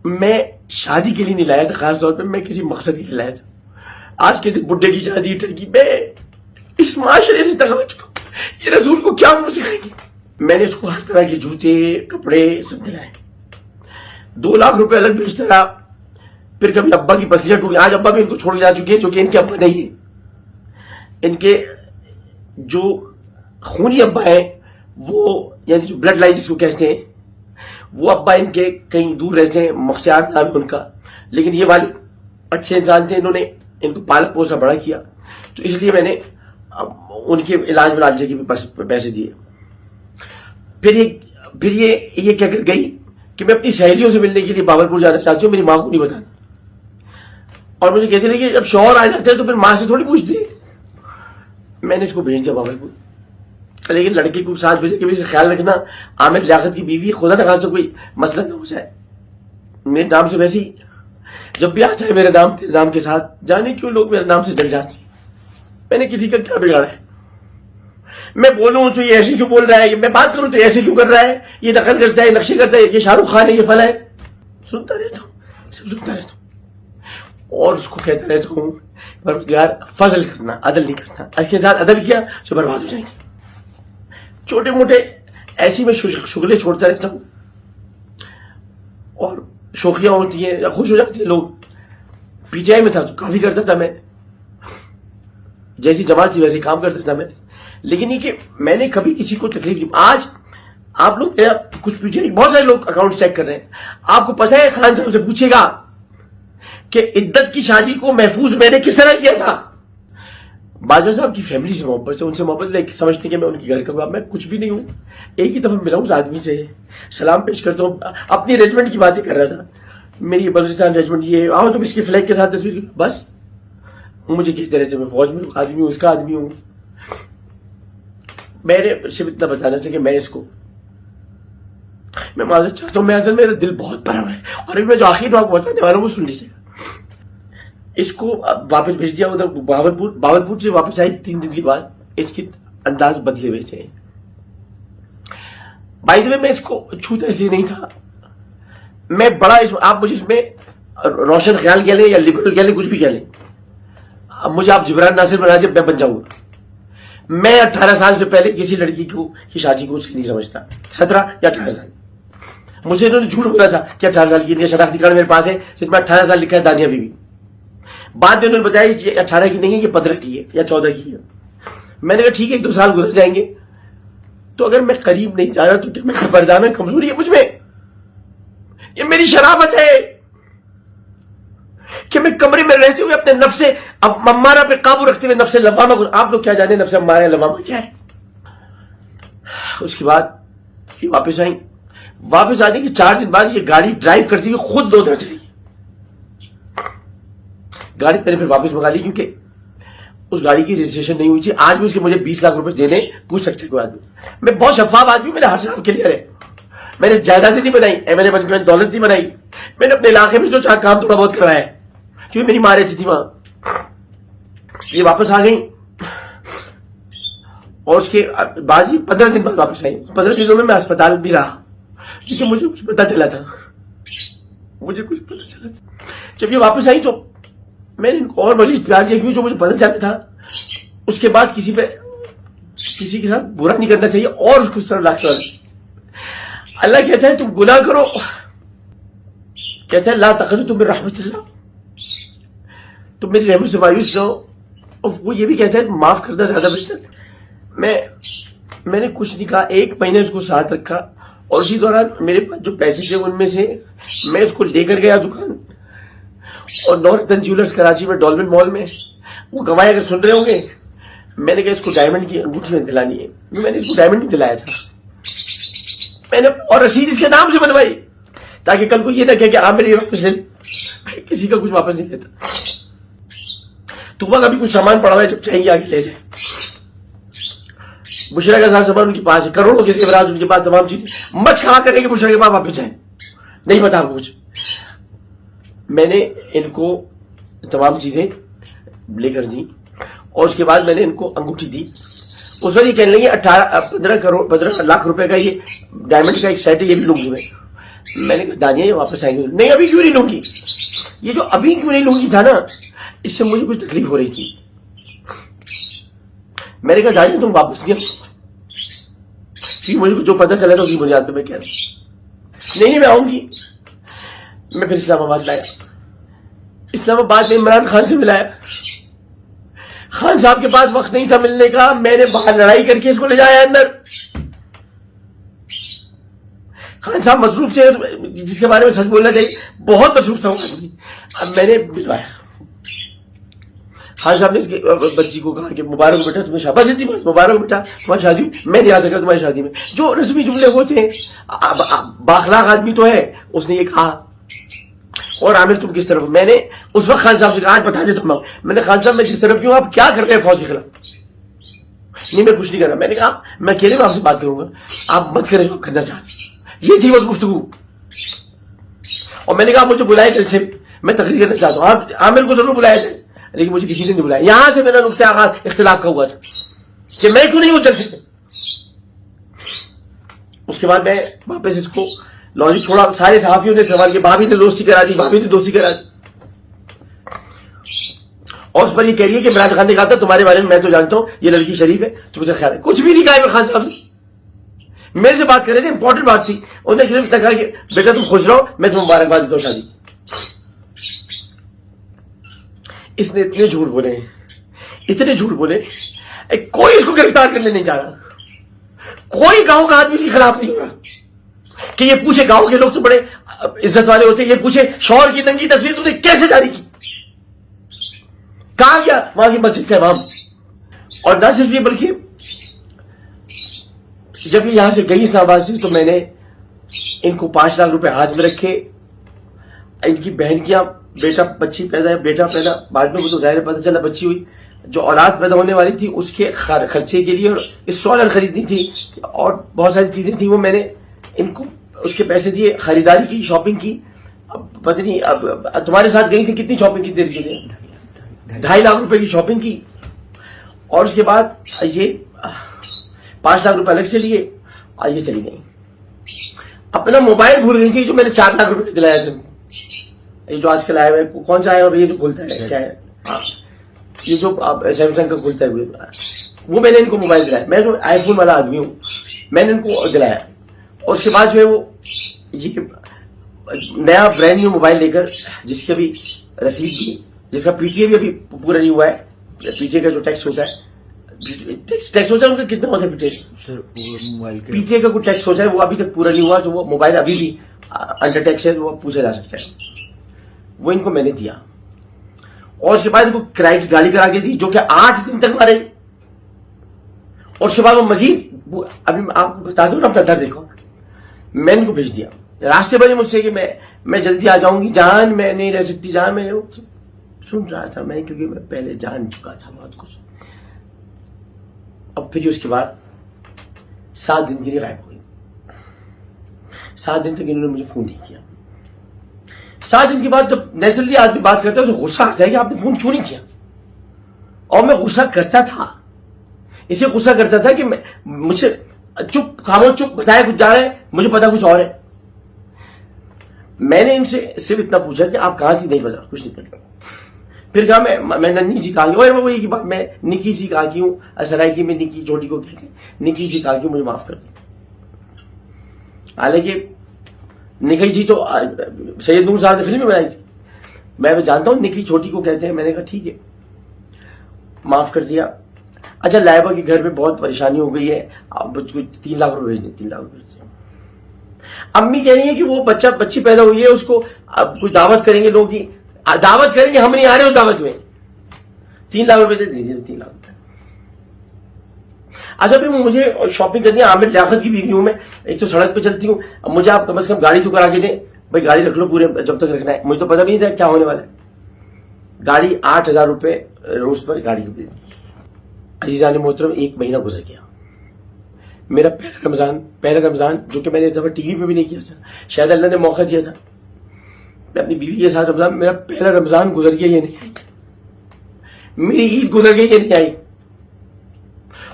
میں شادی کے لیے نہیں لایا تھا، خاص طور پہ میں کسی مقصد کے لیے لایا تھا. آج کے دن بڈھے کی شادی ٹھگی، میں اس معاشرے سے تنگ ہو چکا ہوں. یہ رسول کو کیا منہ سکھائیں گے. میں نے اس کو ہر طرح کے جوتے کپڑے سب دلائے. 2 لاکھ روپے الگ بھیجتا رہا. پھر کبھی ابا کی پسلیاں ٹوٹی. آج ابا بھی ان کو چھوڑ کے جا چکے ہیں، جو کہ ان کے ابا نہیں ہیں. ان کے جو خونی ابا ہیں، وہ یعنی جو بلڈ لائن جس کو کہتے ہیں، وہ ابا ان کے کہیں دور رہتے ہیں. مختار نام ہے ان کا، لیکن یہ والد اچھے انسان تھے. انہوں نے ان کو پالا پوسا بڑا کیا، تو اس لیے میں نے ان کے علاج کے بھی پیسے دیے. پھر یہ کہہ کر گئی کہ میں اپنی سہیلیوں سے ملنے کے لیے باولپور جانا چاہتی ہوں، میری ماں کو نہیں بتانا. اور مجھے کہتے رہے کہ جب شوہر آ جاتے ہیں تو پھر ماں سے تھوڑی پوچھتے ہیں. میں نے اس کو بھیج دیا باولپور، لیکن لڑکے کو ساتھ بھیجے کہ اس کا خیال رکھنا عامر لیاقت کی بیوی، خدا نہ خاصا کوئی مسئلہ نہ ہو جائے. میرے نام سے ویسے ہی جب بھی آتا ہے میرا نام تیرے نام کے ساتھ، جانے کیوں لوگ میرے نام سے جل جاتے ہیں. میں نے کسی کا کیا بگاڑا ہے؟ میں بولوں تو یہ ایسے کیوں بول رہا ہے، میں بات کروں تو ایسے کیوں کر رہا ہے، یہ نقل کرتا ہے، نقشے کرتا ہے، یہ شاہ رخ خان ہے، یہ فلاں ہے. سنتا رہتا ہوں، سب سنتا رہتا ہوں. اور اس کو کہتا رہتا ہوں پروردگار فضل کرنا، عدل نہیں کرتا. اس کے ساتھ عدل کیا تو برباد ہو جائیں گے. چھوٹے موٹے ایسی میں شغلیں چھوڑتا رہتا ہوں، اور شوخیاں ہوتی ہیں، خوش ہو جاتے ہیں لوگ. پی ٹی آئی میں تھا تو کافی کرتا تھا، میں جیسی جماعت تھی ویسے کام کرتا تھا میں. لیکن یہ کہ میں نے کبھی کسی کو تکلیف نہیں. آج آپ لوگ کچھ پی ٹی آئی بہت سارے لوگ اکاؤنٹ چیک کر رہے ہیں. آپ کو پتہ ہے خان صاحب سے پوچھے گا کہ عدت کی شادی کو محفوظ میں نے کس طرح کیا تھا. باجوہ صاحب کی فیملی سے محبت ہے، ان سے محبت سمجھتے کہ میں ان کے گھر کا، میں کچھ بھی نہیں ہوں. ایک ہی دفعہ ملا ہوں اس آدمی سے، سلام پیش کرتا ہوں. اپنی ریجمنٹ کی باتیں کر رہا تھا، میری بلوچستان ریجمنٹ یہ آؤ تم اس کی فلیگ کے ساتھ تصویر. بس مجھے کس طرح سے میں فوج میں آدمی ہوں، اس کا آدمی ہوں. میں نے صرف اتنا بتانا چاہیے کہ میں اس کو میں معذرت چاہتا ہوں. میں اصل میرا دل بہت بھرا ہے، اور میں جو آخر آپ کو بتانے والا ہوں وہ سن لیجیے. اس کو واپس بھیج دیا ادھر باولپور سے. واپس آئی 3 دن کے بعد. اس کے انداز بدلے ہوئے تھے. بائی میں اس کو چھوتا اس لیے نہیں تھا. میں بڑا آپ مجھے اس میں روشن خیال کہہ لیں یا لبرل کہہ لیں، کچھ بھی کہہ لیں. اب مجھے آپ جبران ناصر بنا دیں، میں بن جاؤں گا. میں 18 سال سے پہلے کسی لڑکی کی شادی کو نہیں سمجھتا. 17 یا 18 سال. مجھے انہوں نے جھوٹ بولا تھا کہ 18 سال کی شناختی کارڈ میرے پاس ہے جس میں 18 سال لکھا ہے دانیہ بی بی. بعد میں انہوں نے بتایا یہ 18 کی نہیں ہے، یہ 15 کی ہے یا 14 کی ہے. میں نے کہا ٹھیک ہے، 1-2 سال گزر جائیں گے. تو اگر میں قریب نہیں جا رہا تو کیا میں خبردار کمزوری ہے مجھ میں؟ یہ میری شرافت ہے کہ میں کمرے میں رہتے ہوئے اپنے نفس امارہ پہ قابو رکھتے ہوئے نفس لوامہ کو. آپ لوگ کیا جانے نفس امارہ لوامہ کیا ہے؟ اس کے بعد یہ واپس آنے کے 4 دن بعد یہ گاڑی ڈرائیو کرتی ہوئی خود لودھا چلی. گاڑی میں نے پھر واپس منگا لی کیونکہ اس گاڑی کی رجسٹریشن نہیں ہوئی تھی. آج بھی اس کے مجھے 20 لاکھ روپے دینے پوچھ سکتے کوئی آدمی. میں بہت شفاف آدمی ہوں، میرے ہر صاحب کلیئر ہے. میں نے جائیدادیں نہیں بنائی، میں نے دولت نہیں بنائی. میں نے اپنے علاقے میں جو چاہ کام تھوڑا بہت کرایا ہے کیونکہ میری ماں رہتی تھی وہاں. یہ واپس آ گئی اور اس کے بعد 15 دن بعد واپس آئی. 15 دنوں میں اسپتال بھی رہا کیونکہ مجھے کچھ پتا چلا تھا. جب یہ واپس آئی تو میں نے ان کو اور مزید پیار دیا کیوں جو مجھے پتا چلتا تھا. اس کے بعد کسی کے ساتھ برا نہیں کرنا چاہیے اور اس کو اس طرح لاکھ. اللہ کہتا ہے تم گناہ کرو، کہتا ہے لا تقنطوا من رحمت اللہ، تم میری رحمت سے مایوس نہ ہو. اور وہ یہ بھی کہتا ہے معاف کرنا زیادہ بہتر. میں نے کچھ نہیں کہا، 1 مہینے اس کو ساتھ رکھا. اور اسی دوران میرے پاس جو پیسے تھے ان میں سے میں اس کو لے کر گیا دکان، اور نورتن جیولرز کراچی میں ڈولمن مال میں. وہ گواہ اگر سن رہے ہوں گے، میں نے کہا اس کو ڈائمنڈ کی انگوٹھی میں دلانی ہے. میں نے اس کو ڈائمنڈ نہیں دلایا تھا، میں نے اور رسید اس کے نام سے بنوائی تاکہ کل کو یہ نہ کہے کہ آپ میری واپس لے لیں. میں کسی کا کچھ واپس نہیں لیتا. تمہیں کبھی کچھ سامان پڑا ہوا ہے، جب چاہیے آگے لے جائیں. بشرا کا سارا سامان ان کے پاس ہے، کروڑوں کے زیورات ان کے پاس، تمام چیزیں. مت کھا کریں کہ بشرا کے پاس واپس جائیں، نہیں پتا کچھ. میں نے ان کو تمام چیزیں لے کر دی اور اس کے بعد میں نے ان کو انگوٹھی دی. اس وقت یہ کہنے لگے 15 لاکھ روپے کا یہ ڈائمنڈ کا ایک سیٹ ہے، یہ بھی لوں گے. میں نے کہا دانیہ یہ واپس آئیں گے؟ نہیں ابھی کیوں نہیں لوں گی. یہ جو ابھی کیوں نہیں لوں گی تھا نا, اس سے مجھے کچھ تکلیف ہو رہی تھی. میں نے کہا دانیہ تم واپس نہیں, مجھے جو پتہ چلا تھا اسی بنیاد پہ میں کہہ رہا ہوں. نہیں میں آؤں گی. میں پھر اسلام آباد لایا. اسلام آباد میں عمران خان سے ملایا. خان صاحب کے پاس وقت نہیں تھا ملنے کا, میں نے باہر لڑائی کر کے اس کو لے جایا اندر. خان صاحب مصروف تھے, جس کے بارے میں سچ بولنا چاہیے, بہت مصروف تھا. اب میں نے بلوایا. خان صاحب نے اس کی بچی کو کہا کہ مبارک بیٹا تمہیں شاباش دیتی, مبارک بیٹا تمہاری شادی, میں نہیں آ سکا تمہاری شادی میں. جو رسمی جملے ہوتے ہیں, باخلاق آدمی تو ہے, اس نے یہ کہا. اور عامر تم کس طرف؟ میں نے اس وقت خان صاحب سے کہا, آج بتا دیتا ہوں. میں نے خان صاحب میں کس طرف کیوں, آپ کیا کر رہے ہیں فوج کے خلاف؟ نہیں میں کچھ نہیں کر رہا. میں نے کہا میں اکیلے میں آپ سے بات کروں گا, آپ مت کریں جو کرنا چاہتے. یہ تھی بس گفتگو. اور میں نے کہا مجھے بلائے کل سے, میں تقریر کرنا چاہتا ہوں. آپ عامر کو ضرور بلائے تھے, لیکن مجھے کسی نے نہیں بلایا. یہاں سے میرا نقطۂ آغاز اختلاف کا ہوا تھا کہ میں کیوں نہیں وہ چل سکتا. اس کے بعد میں واپس اس کو لوجی چھوڑا. سارے صحافیوں نے سوال کیا, بھابھی نے دوستی کرا دی, بھابھی نے دوستی کرا دی. اور اس پر یہ کہہ رہی ہے کہ عمران خان نے کہا تھا تمہارے بارے میں, میں تو جانتا ہوں یہ لڑکی شریف ہے, تم سے خیال ہے. کچھ بھی نہیں کہا خان صاحب نے. میرے سے بات کر رہے تھے, امپورٹنٹ بات تھی. انہوں نے صرف کہا کہ بیٹا تم خوش رہو, میں تمہیں مبارکباد دیتا ہوں شادی. اس نے اتنے جھوٹ بولے, اتنے جھوٹ بولے, کوئی اس کو گرفتار کرنے نہیں جا رہا. کوئی گاؤں کا آدمی اس کے خلاف نہیں ہو رہا کہ یہ پوچھے, گاؤں کے لوگ تو بڑے عزت والے ہوتے ہیں, یہ پوچھے شوہر کی ننگی تصویر تم نے کیسے جاری کی, کہاں گیا وہاں کی مسجد کا امام. اور نہ صرف یہ بلکہ جب یہ یہاں سے گئی اسلام آباد سے, تو میں نے ان کو 5 لاکھ روپے ہاتھ میں رکھے. ان کی بہن کی بیٹا بچی پیدا ہے, بیٹا پیدا بعد میں, وہ تو ظاہر پتہ چلا بچی ہوئی, جو اولاد پیدا ہونے والی تھی اس کے خرچے کے لیے, اور اسٹالر خریدنی تھی, اور بہت ساری چیزیں تھیں, وہ میں نے ان کو اس کے پیسے دیے. خریداری کی, شاپنگ کی. پتہ نہیں اب تمہارے ساتھ گئی تھی, کتنی شاپنگ کی دیر کے لیے, 2.5 لاکھ روپے کی شاپنگ کی. اور اس کے بعد یہ 5 لاکھ روپے الگ سے لیے, اور یہ چلی گئی. اپنا موبائل بھول گئی تھی جو میں نے 4 لاکھ روپے دلایا تھا. یہ جو آج کل آیا ہے, کون سا آیا, اور یہ جو کھلتا ہے کیا ہے, یہ جو سیمسنگ کا کھلتا ہے, وہ میں نے ان کو موبائل دلایا. میں جو آئی فون والا آدمی ہوں, میں نے ان کو دلایا. اور اس کے بعد جو ہے وہ یہ نیا برانڈ نیو موبائل لے کر, جس کی ابھی رسید بھی, جس کا پی ٹی اے بھی ابھی پورا نہیں ہوا ہے. پی ٹی اے کا جو ٹیکس ہوتا ہے, ٹیکس ہوتا ہے ان کا کتنا ہوتا ہے پی ٹی اے کا کوئی ٹیکس ہوتا ہے, وہ ابھی تک پورا نہیں ہوا. جو وہ موبائل ابھی بھی انڈر ٹیکس ہے, وہ پوچھا جا سکتا ہے. وہ ان کو میں نے دیا. اور اس کے بعد ان کو کرائے کی گاڑی کرا کے دی, جو کہ 8 دن تک نہ رہی. اور اس کے بعد وہ مزید, ابھی آپ کو بتا دوں نا, اپنا درد دیکھو. میں ان کو بھیج دیا. راستے بھر مجھ سے کہ میں جلدی آ جاؤں گی جان, میں نہیں رہ سکتی جان. میں سن رہا تھا میں, کیونکہ میں پہلے جان چکا تھا بہت کچھ. اب پھر اس کے بعد 7 دن کے لیے غائب ہوئی. 7 دن تک انہوں نے مجھے فون نہیں کیا. 7 دن کے بعد جب نیچرلی آدمی بات کرتا ہے تو غصہ آتا ہے کہ آپ نے فون کیوں نہیں کیا. اور میں غصہ کرتا تھا, اسے غصہ کرتا تھا کہ مجھ سے چپ خاموش, چپ بتایا کچھ جا رہا ہے, مجھے پتا کچھ اور ہے. میں نے ان سے صرف اتنا پوچھا کہ آپ کہاں تھی, نہیں پتا, کچھ نہیں پتا. پھر کہا میں ننھی سی کہا, اور وہی کی بات, میں نکی سی کہا کیوں, سرائکی میں نکی چھوٹی کو کہتے ہیں, نکی سی کہا کیوں, مجھے معاف کر دیں. حالانکہ نکی جی تو سید نور صاحب نے فلم میں بنائی تھی, میں جانتا ہوں نکی چھوٹی کو کہتے ہیں. میں نے کہا ٹھیک ہے, معاف کر دیا. اچھا لائبہ کے گھر میں بہت پریشانی ہو گئی ہے, اب 3 لاکھ روپے بھیج دیں, 3 لاکھ روپے. امی کہہ رہی ہیں کہ وہ بچی پیدا ہوئی ہے, اس کو اب کوئی دعوت کریں گے, لوگ کی دعوت کریں گے, ہم نہیں آ رہے اس دعوت میں. 3 لاکھ روپے دے دیجیے, 3 لاکھ روپے. اچھا پھر مجھے شاپنگ کرنی ہے, عامر لیاقت کی بیوی ہوں میں, ایک تو سڑک پہ چلتی ہوں, اب مجھے آپ کم از کم گاڑی تو کرا کے دیں. بھائی گاڑی رکھ لو پورے جب تک رکھنا ہے, مجھے تو پتا بھی نہیں تھا کیا ہونے والا ہے. گاڑی 8,000 روپے روز پر گاڑی کی. عزیزان محترم, 1 مہینہ گزر گیا. میرا پہلا رمضان جو کہ میں نے اس دفعہ ٹی وی پہ بھی نہیں کیا تھا, شاید اللہ نے موقع دیا تھا, میں اپنی بیوی کے ساتھ رمضان, میرا پہلا رمضان گزر گیا, یہ نہیں آئی. میری عید گزر گئی, یہ نہیں آئی.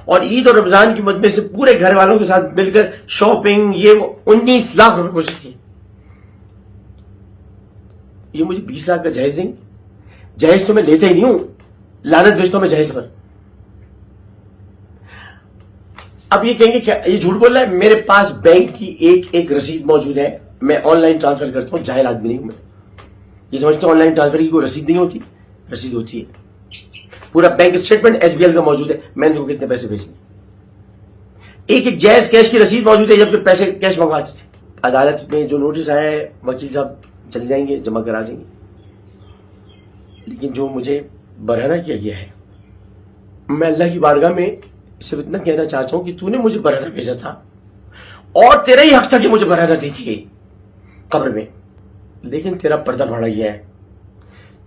اور عید اور رمضان کی مجمع سے پورے گھر والوں کے ساتھ مل کر شاپنگ, یہ 19 لاکھ روپے گزر گئے. یہ مجھے 20 لاکھ کا جہیز دیں گے. جہیز تو میں لیتا ہی نہیں ہوں, لعنت بھیجتا ہوں میں جہیز پر. اب یہ کہیں گے کیا یہ جھوٹ بول رہا ہے؟ میرے پاس بینک کی ایک رسید موجود ہے, میں آن لائن ٹرانسفر کرتا ہوں, جاہل آدمی نہیں ہوں میں. یہ سمجھتے ہیں آن لائن ٹرانسفر کی کوئی رسید نہیں ہوتی؟ رسید ہوتی ہے. پورا bank statement S B L کا موجود ہے, میں نے کتنے پیسے بھیجے. ایک جائز کیش کی رسید موجود ہے جب پیسے کیش منگواتے تھے. عدالت میں جو نوٹس آیا ہے وکیل صاحب چلے جائیں گے, جمع کرا جائیں گے. لیکن جو مجھے برہنہ کیا گیا ہے, میں اللہ کی بارگاہ میں صرف اتنا کہنا چاہتا ہوں کہ تو نے مجھے برہنہ بھیجا تھا اور تیرا ہی حق تھا کہ مجھے برہنہ دیکھے قبر میں, لیکن تیرا پردہ بڑھا گیا ہے,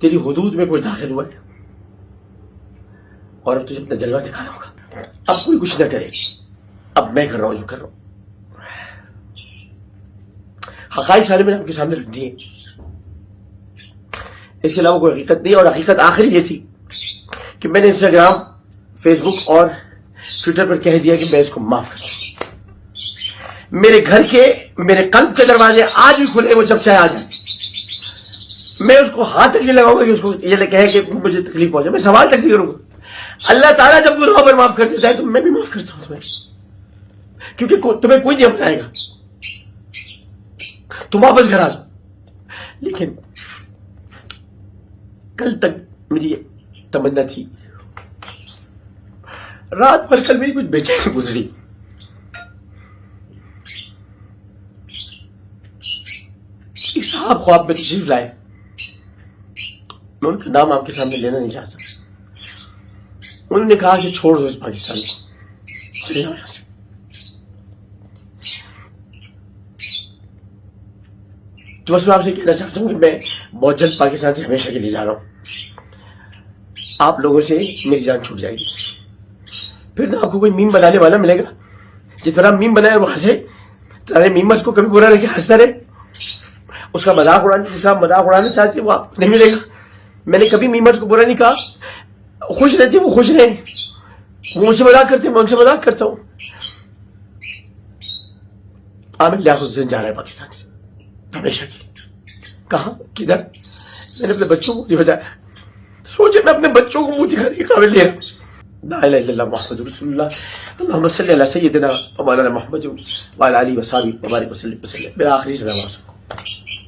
تیری حدود میں کوئی داخل ہوا ہے اور اب تجھے اپنا جلوہ دکھانا ہوگا. اب کوئی کچھ نہ کرے, اب میں کر رہا ہوں جو کر رہا ہوں. حقائق سارے میں نے آپ کے سامنے رکھ دیے, اس کے علاوہ کوئی حقیقت نہیں. اور حقیقت آخری یہ تھی کہ میں نے انسٹاگرام, فیس بک اور ٹویٹر پر کہہ دیا کہ میں اس کو معاف کرتا ہوں. میرے گھر کے, میرے قلب کے دروازے آج بھی کھلے, وہ جب چاہے آ جائے. میں اس کو ہاتھ تک نہیں لگاؤں گا کہ اس کو یہ کہے کہ مجھے تکلیف پہنچے. میں سوال تک نہیں کروں گا. اللہ تعالیٰ جب گناہوں پر معاف کر دیتا ہے تو میں بھی معاف کرتا ہوں تمہیں, کیونکہ تمہیں کوئی نہیں اپنائے گا, تم واپس گھر آ جاؤ. لیکن کل تک میری تمنا تھی, رات بھر کل میری کچھ بے چینی گزری. ایک صاحب خواب میں تشریف لائے, میں ان کا نام آپ کے سامنے لینا نہیں چاہتا. انہوں نے کہا کہ چھوڑ دو اس پاکستان کو, چلے جاؤ یہاں سے. تو بس میں آپ سے کہنا چاہتا ہوں کہ میں بہت جلد پاکستان سے ہمیشہ کے لیے جا رہا ہوں. آپ لوگوں سے میری جان چھوٹ جائے گی. پھر نہ آپ کو کوئی میم بنانے والا ملے گا. جس طرح میم بنائے وہ ہنسے, سارے میمرز کو کبھی برا لگے ہنستا رہے. اس کا مذاق اڑانے, جس کا مذاق اڑانا چاہتے وہ آپ نہیں ملے گا. میں نے کبھی میمرز کو برا نہیں کہا. خوش رہتے وہ خوش رہیں, وہ مجھ سے مذاق کرتے میں ان سے مذاق کرتا ہوں. عامر لیاقت حسین جا رہا ہے پاکستان سے ہمیشہ کے لیے. کہاں, کدھر؟ میں نے اپنے بچوں کو نہیں بتایا. سوچے میں اپنے بچوں کو منہ دکھانے کے قابل نہیں رہا. لا الہ الا اللہ محمد رسول اللہ. اللہم صلی علی سیدنا و مولانا محمد وعلی آلہ وصحبہ وبارک وسلم. میرا آخری سلام آپ سب کو.